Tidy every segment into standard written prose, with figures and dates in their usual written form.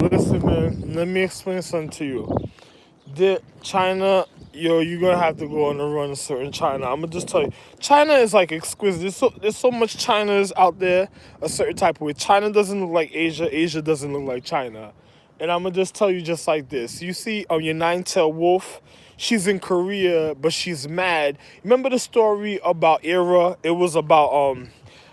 Listen, man, let me explain something to you. China, you're gonna have to go on a run certain China. I'm gonna just tell you, China is like exquisite. There's so much China's out there, a certain type of way. China doesn't look like Asia. Asia doesn't look like China. And I'm gonna just tell you just like this. You see, your nine-tailed wolf. She's in Korea, but she's mad. Remember the story about Era? It was about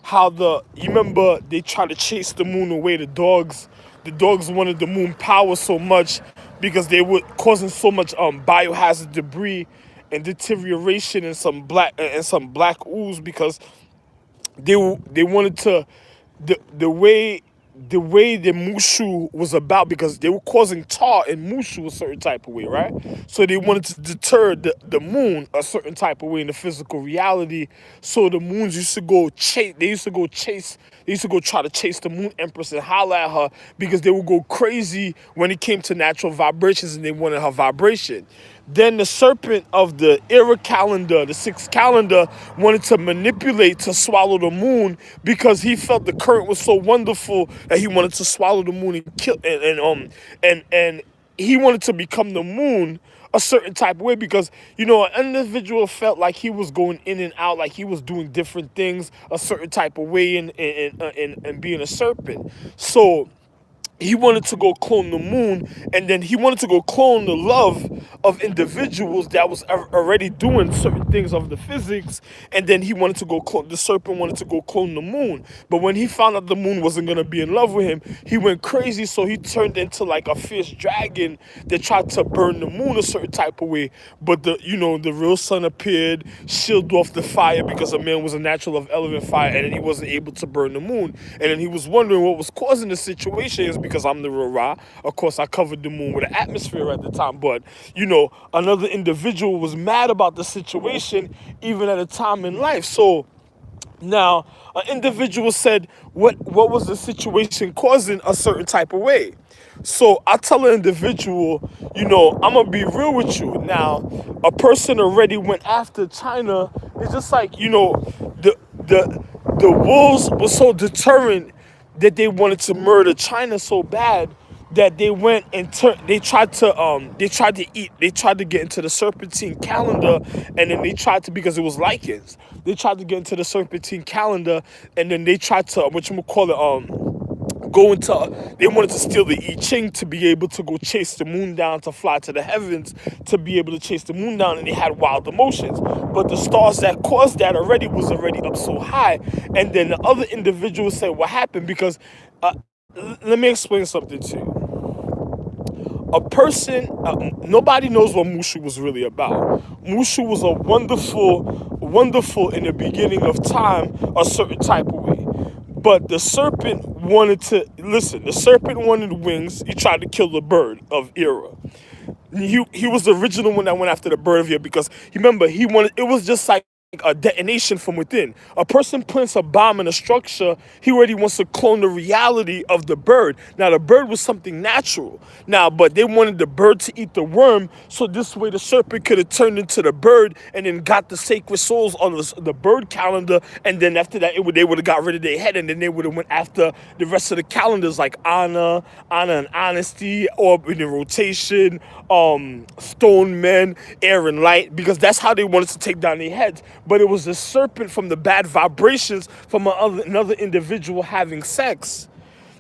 how you remember they tried to chase the moon away. The dogs wanted the moon power so much because they were causing so much biohazard debris and deterioration and some black ooze because they wanted to the way the Mushu was about because they were causing tar in Mushu a certain type of way, right? So they wanted to deter the moon a certain type of way in the physical reality. So the moons used to go chase. They used to go chase. They used to go try to chase the moon empress and holler at her because they would go crazy when it came to natural vibrations and they wanted her vibration. Then the serpent of the era calendar, the sixth calendar, wanted to manipulate to swallow the moon because he felt the current was so wonderful that he wanted to swallow the moon and kill and he wanted to become the moon a certain type of way because an individual felt like he was going in and out, like he was doing different things a certain type of way and being a serpent. So he wanted to go clone the moon, and then he wanted to go clone the love of individuals that was already doing certain things of the physics, and then he wanted to go clone the serpent wanted to go clone the moon. But when he found out the moon wasn't going to be in love with him, he went crazy, so he turned into like a fierce dragon that tried to burn the moon a certain type of way. But the real sun appeared, shielded off the fire because a man was a natural of element fire, and then he wasn't able to burn the moon. And then he was wondering what was causing the situation is because I'm the real Ra. Of course, I covered the moon with an atmosphere at the time, but another individual was mad about the situation even at a time in life. So now, an individual said, what was the situation causing a certain type of way? So I tell an individual, I'm gonna be real with you. Now, a person already went after China. It's just like, the the wolves were so determined that they wanted to murder China so bad that they went and they tried to get into the serpentine calendar, and then they tried to, because it was lichens, they tried to get into the serpentine calendar, and then they tried to, what you call it, go into they wanted to steal the I Ching to be able to go chase the moon down, to fly to the heavens, to be able to chase the moon down, and they had wild emotions. But the stars that caused that was already up so high. And then the other individual said what happened because let me explain something to you. A person, nobody knows what Mushu was really about. Mushu was a wonderful in the beginning of time, a certain type of way. But the serpent wanted to, listen, the serpent wanted wings. He tried to kill the bird of Era. He was the original one that went after the bird of Era because, remember, it was just like a detonation from within. A person plants a bomb in a structure, he already wants to clone the reality of the bird. Now, the bird was something natural. Now, but they wanted the bird to eat the worm, so this way the serpent could have turned into the bird and then got the sacred souls on the bird calendar, and then after that, they would have got rid of their head, and then they would have went after the rest of the calendars like honor and honesty, or in the rotation, stone men, air and light, because that's how they wanted to take down their heads. But it was the serpent from the bad vibrations from another individual having sex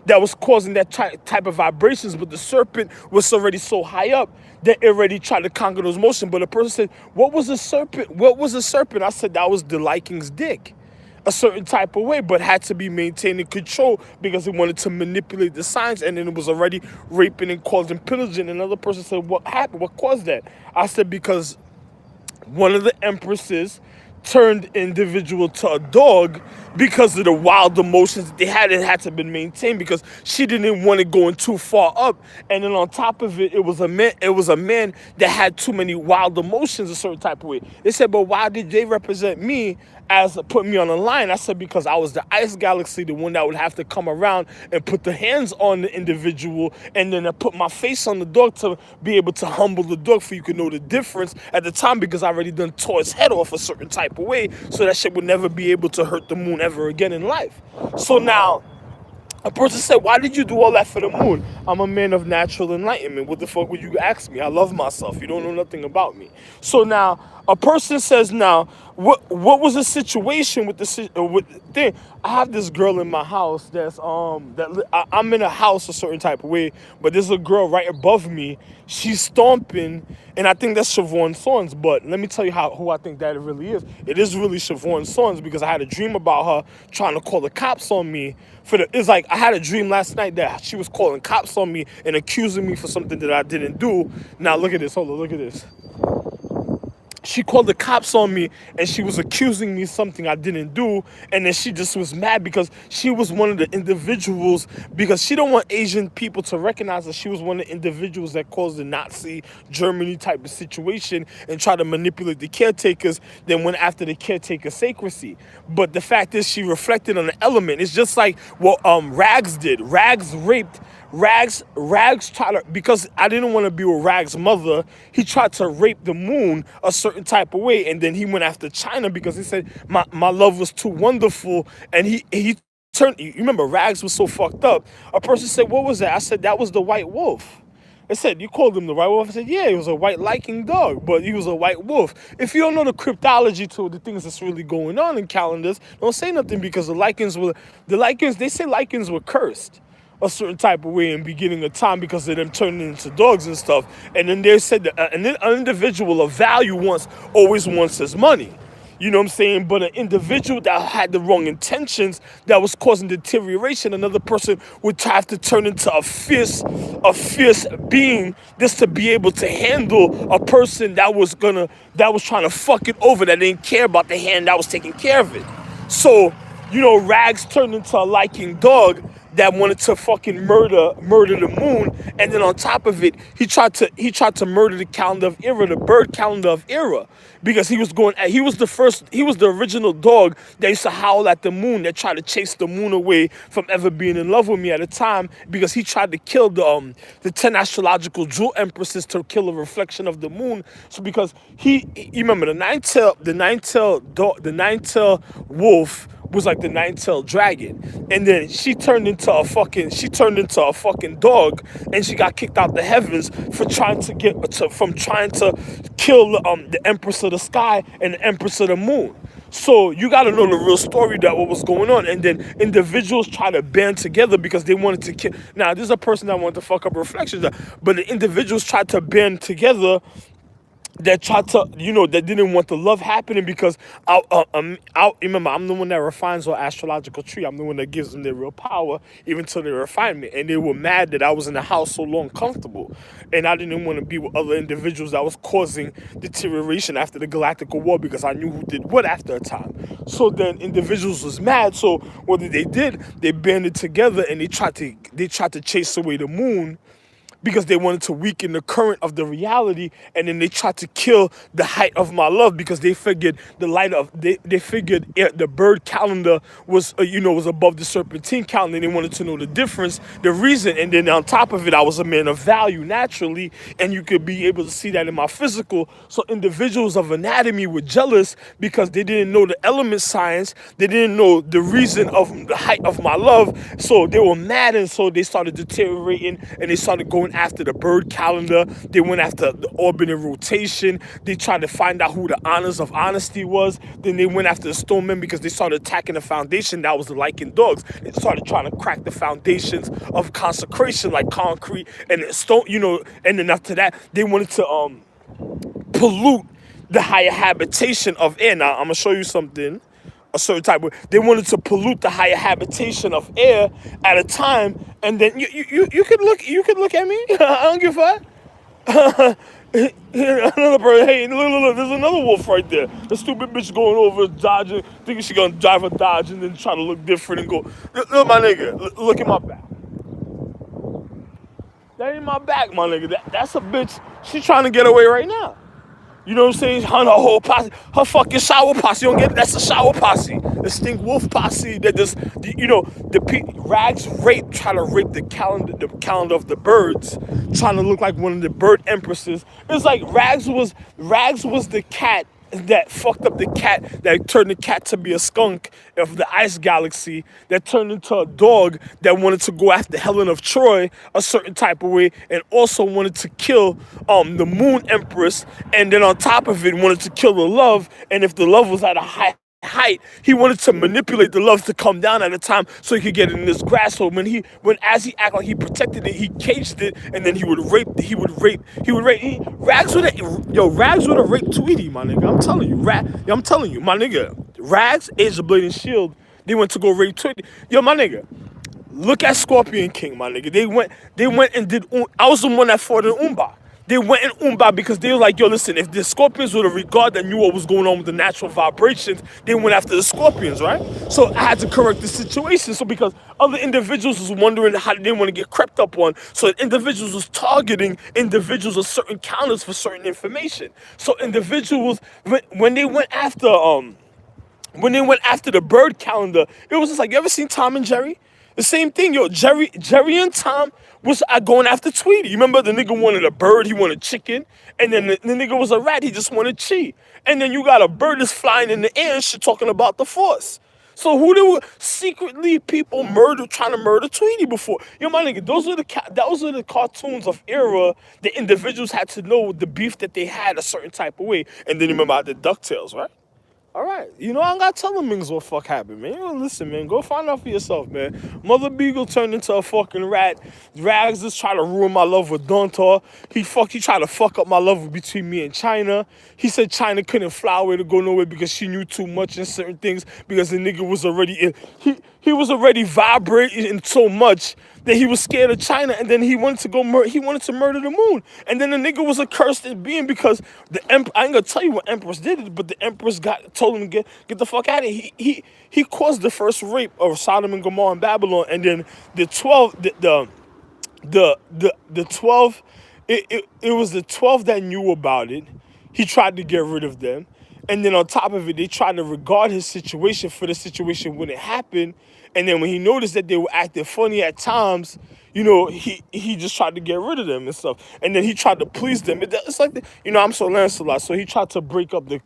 that was causing that type of vibrations. But the serpent was already so high up that it already tried to conquer those motions. But the person said, what was a serpent? What was a serpent? I said, that was the Liking's dick, a certain type of way, but had to be maintained in control because it wanted to manipulate the signs, and then it was already raping and causing pillaging. Another person said, what happened? What caused that? I said, because one of the empresses turned individual to a dog because of the wild emotions that they had. It had to be maintained because she didn't want it going too far up. And then on top of it, it was a man that had too many wild emotions a certain type of way. They said, but why did they represent me as put me on the line? I said, because I was the ice galaxy, the one that would have to come around and put the hands on the individual, and then I put my face on the dog to be able to humble the dog, for you could know the difference at the time, because I already done tore its head off a certain type of way, so that shit would never be able to hurt the moon ever again in life. So now A person said, why did you do all that for the moon? I'm a man of natural enlightenment. What the fuck would you ask me? I love myself. You don't know nothing about me. So now, a person says, now, what was the situation with with the thing? I have this girl in my house I'm in a house a certain type of way, but there's a girl right above me. She's stomping, and I think that's Siobhan Sons. But let me tell you who I think that it really is. It is really Siobhan Sons, because I had a dream about her trying to call the cops on me. It's like I had a dream last night that she was calling cops on me and accusing me for something that I didn't do. Now look at this. Hold on, look at this. She called the cops on me and she was accusing me of something I didn't do, and then she just was mad because she was one of the individuals, because she don't want Asian people to recognize that she was one of the individuals that caused the Nazi Germany type of situation and try to manipulate the caretakers, then went after the caretaker's secrecy. But the fact is, she reflected on the element. It's just like what Rags did. Rags tried to, because I didn't want to be with Rags' mother, he tried to rape the moon a certain type of way, and then he went after China because he said my love was too wonderful, and he turned. You remember, Rags was so fucked up. A person said, "What was that?" I said, "That was the white wolf." They said, "You called him the white wolf?" I said, "Yeah, he was a white liking dog, but he was a white wolf." If you don't know the cryptology to the things that's really going on in calendars, don't say nothing, because they say lichens were cursed a certain type of way in beginning of time because of them turning into dogs and stuff. And then they said that an individual of value always wants his money. You know what I'm saying? But an individual that had the wrong intentions, that was causing deterioration, another person would have to turn into a fierce being just to be able to handle a person that was trying to fuck it over, that didn't care about the hand that was taking care of it. So, Rags turned into a liking dog that wanted to fucking murder the moon, and then on top of it, he tried to murder the calendar of Era, the bird calendar of Era, because he was the original dog that used to howl at the moon, that tried to chase the moon away from ever being in love with me at the time, because he tried to kill the 10 astrological jewel empresses to kill a reflection of the moon. So because you remember the nine-tailed wolf was like the nine-tailed dragon, and then she turned into a fucking dog, and she got kicked out the heavens for trying to kill the empress of the sky and the empress of the moon. So you got to know the real story, that what was going on, and then individuals try to band together because they wanted to kill. Now this is a person that wanted to fuck up reflections, but the individuals tried to band together that tried to, that didn't want the love happening, because remember, I'm the one that refines our astrological tree. I'm the one that gives them their real power, even to their refinement. And they were mad that I was in the house so long comfortable, and I didn't want to be with other individuals that was causing deterioration after the Galactic War, because I knew who did what after a time. So then individuals was mad. So what they did, they banded together and they tried to chase away the moon, because they wanted to weaken the current of the reality, and then they tried to kill the height of my love, because they figured the bird calendar was was above the serpentine calendar, and they wanted to know the difference, the reason. And then on top of it, I was a man of value naturally, and you could be able to see that in my physical. So individuals of anatomy were jealous because they didn't know the element science, they didn't know the reason of the height of my love, so they were mad, and so they started deteriorating, and they started going after the bird calendar. They went after the orbit and rotation. They tried to find out who the honors of honesty was. Then they went after the stonemen because they started attacking the foundation. That was the lichen dogs. They started trying to crack the foundations of consecration, like concrete and stone, and then after that, they wanted to pollute the higher habitation of air. Now, I'm going to show you something. A certain type of, they wanted to pollute the higher habitation of air at a time, and then you could look at me. I don't give a fuck. Another person, hey, look, there's another wolf right there. The stupid bitch going over dodging, thinking she gonna drive a Dodge and then try to look different and go. Look, my nigga, look at my back. That ain't my back, my nigga. That's a bitch. She's trying to get away right now. You know what I'm saying? Her whole posse, her fucking shower posse. You don't get it? That's a shower posse. The stink wolf posse that just, Rags try to rape the calendar of the birds, trying to look like one of the bird empresses. It's like Rags was the cat that fucked up the cat, that turned the cat to be a skunk of the ice galaxy, that turned into a dog that wanted to go after Helen of Troy a certain type of way, and also wanted to kill the Moon Empress, and then on top of it wanted to kill the love, and if the love was at a height, he wanted to manipulate the love to come down at a time so he could get in this grass. So when as he acted like he protected it, he caged it, and then Rags would have raped Tweety, my nigga. I'm telling you, my nigga. Rags, Age of Blade and Shield, they went to go rape Tweety. Yo, my nigga. Look at Scorpion King, my nigga. They went and did. I was the one that fought in Umba. They went in Umba because they were like, yo, listen, if the Scorpions were the regard that knew what was going on with the natural vibrations, they went after the Scorpions, right? So I had to correct the situation. So because other individuals was wondering how they didn't want to get crept up on, so individuals was targeting individuals of certain counters for certain information. So individuals, when they went after the bird calendar, it was just like, you ever seen Tom and Jerry? The same thing, yo. Jerry and Tom was going after Tweety. You remember the nigga wanted a bird, he wanted chicken, and then the nigga was a rat, he just wanted chi. And then you got a bird that's flying in the air and shit talking about the force. So who they were secretly people trying to murder Tweety before? Yo, my nigga, those are the cartoons of era that individuals had to know the beef that they had a certain type of way. And then you remember the DuckTales, right? All right, I don't gotta tell them niggas what fuck happened, man. Listen, man, go find out for yourself, man. Mother Beagle turned into a fucking rat. Rags just tried to ruin my love with Dontar. He tried to fuck up my love between me and China. He said China couldn't fly away to go nowhere because she knew too much in certain things because the nigga was already in. He was already vibrating so much that he was scared of China, and then he wanted to murder the moon. And then the nigga was a cursed being because I ain't gonna tell you what Empress did it, but the Empress told him to get the fuck out of here. He caused the first rape of Sodom and Gomorrah in Babylon, and then the 12 the 12 it was the 12 that knew about it. He tried to get rid of them. And then on top of it, they tried to regard his situation for the situation when it happened. And then when he noticed that they were acting funny at times, he just tried to get rid of them and stuff. And then he tried to please them. It's like, I'm so Lancelot. So he tried to break up the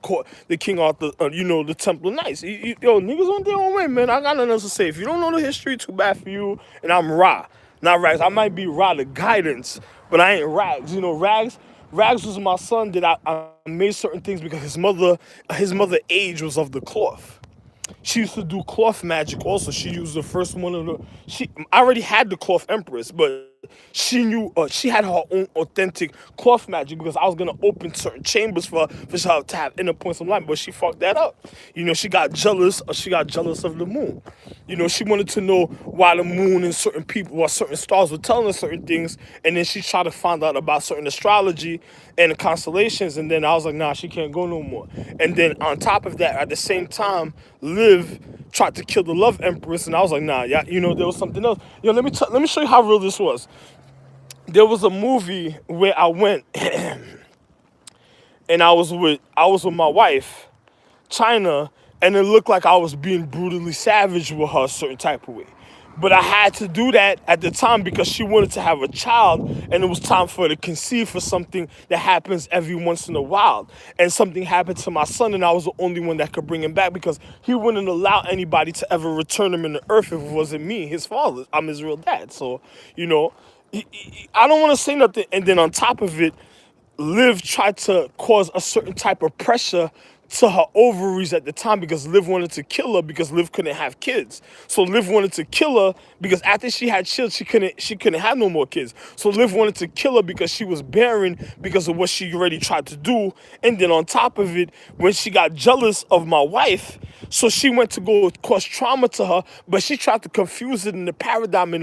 King Arthur, the Templar Knights. Niggas on their own way, man. I got nothing else to say. If you don't know the history, too bad for you. And I'm Ra, not Rags. I might be Ra the guidance, but I ain't Rags. Rags was my son that I made certain things because his mother age was of the cloth. She used to do cloth magic also. She used the first one of I already had the cloth empress, but she knew she had her own authentic cloth magic because I was gonna open certain chambers for her to have inner points of light, but she fucked that up. She got jealous. She got jealous of the moon. She wanted to know why the moon and certain people, why certain stars were telling her certain things, and then she tried to find out about certain astrology and the constellations, and then I was like, nah, she can't go no more. And then on top of that, at the same time, Liv tried to kill the Love Empress, and I was like, nah, yeah, there was something else. Let me show you how real this was. There was a movie where I went and I was with my wife, China, and it looked like I was being brutally savage with her a certain type of way. But I had to do that at the time because she wanted to have a child, and it was time for her to conceive for something that happens every once in a while. And something happened to my son, and I was the only one that could bring him back because he wouldn't allow anybody to ever return him in the earth if it wasn't me, his father. I'm his real dad. So, I don't want to say nothing. And then on top of it, Liv tried to cause a certain type of pressure to her ovaries at the time because Liv wanted to kill her because Liv couldn't have kids. So Liv wanted to kill her because after she had children, she couldn't have no more kids. So Liv wanted to kill her because she was barren because of what she already tried to do. And then on top of it, when she got jealous of my wife, so she went to go cause trauma to her, but she tried to confuse it in the paradigm it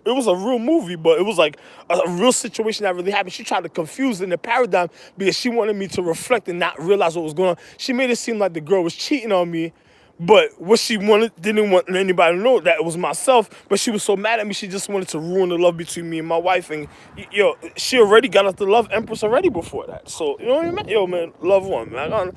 was a real movie, but it was like a real situation that really happened. She tried to confuse it in the paradigm because she wanted me to reflect and not realize what was going on. She made it seem like the girl was cheating on me, but what she didn't want anybody to know that it was myself, but she was so mad at me, she just wanted to ruin the love between me and my wife, and she already got off the Love Empress already before that. So, you know what I mean? Yo, man, love one, man.